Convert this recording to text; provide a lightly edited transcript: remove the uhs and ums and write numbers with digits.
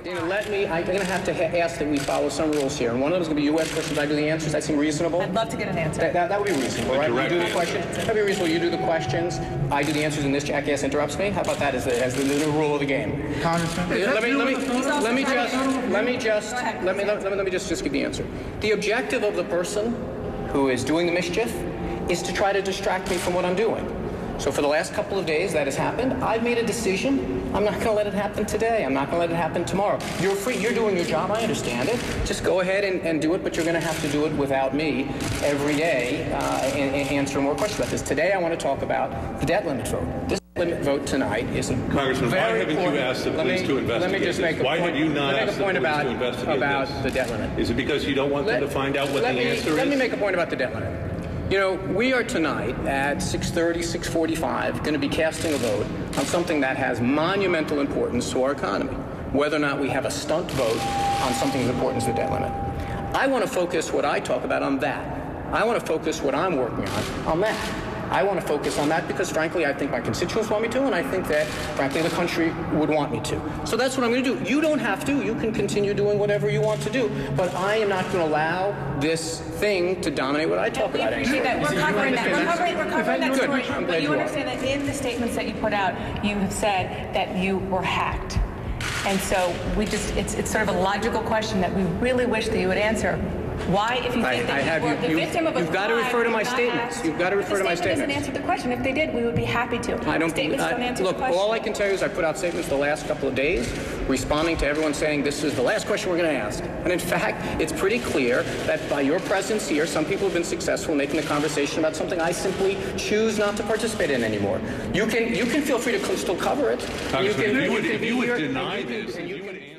Let me, I'm going to have to ask that we follow some rules here. And one of them is going to be U.S. questions. I do the answers. That seem reasonable? I'd love to get an answer. That would be reasonable, right? You do the questions. That would be reasonable. You do the questions. I do the answers, and this jackass interrupts me. How about that as the new rule of the game? Congressman. Let me just give the answer. The objective of the person who is doing the mischief is to try to distract me from what I'm doing. So for the last couple of days that has happened, I've made a decision. I'm not going to let it happen today. I'm not going to let it happen tomorrow. You're free. You're doing your job. I understand it. Just go ahead and do it, but you're going to have to do it without me every day and answer more questions about this. Today I want to talk about the debt limit vote. This limit vote tonight is Congressman, why haven't you asked the police to investigate Let me just make a why point. have you not asked the police to investigate about the debt limit? Is it because you don't want them to find out what the answer is? Let me make a point about the debt limit. You know, we are tonight at 6:30, 6:45 going to be casting a vote on something that has monumental importance to our economy, whether or not we have a stunt vote on something as important as the debt limit. I want to focus what I talk about on that. I want to focus what I'm working on that. I want to focus on that because, frankly, I think my constituents want me to, and I think that, frankly, the country would want me to. So that's what I'm going to do. You don't have to. You can continue doing whatever you want to do. But I am not going to allow this thing to dominate what I talk about. We appreciate that. We're covering that. We're covering that story. Good. But you understand that in the statements that you put out, you have said that you were hacked. And so it's sort of a logical question that we really wish that you would answer. Why, if you think that you were the victim of a crime, you've got to refer to my statements. You've got to refer to my statements. The statement doesn't answer the question. If they did, we would be happy to. Statements don't answer the question. Look, all I can tell you is I put out statements the last couple of days responding to everyone saying this is the last question we're going to ask. And in fact, it's pretty clear that by your presence here, some people have been successful in making the conversation about something I simply choose not to participate in anymore. You can feel free to still cover it. Congressman, if you would deny this, if you would answer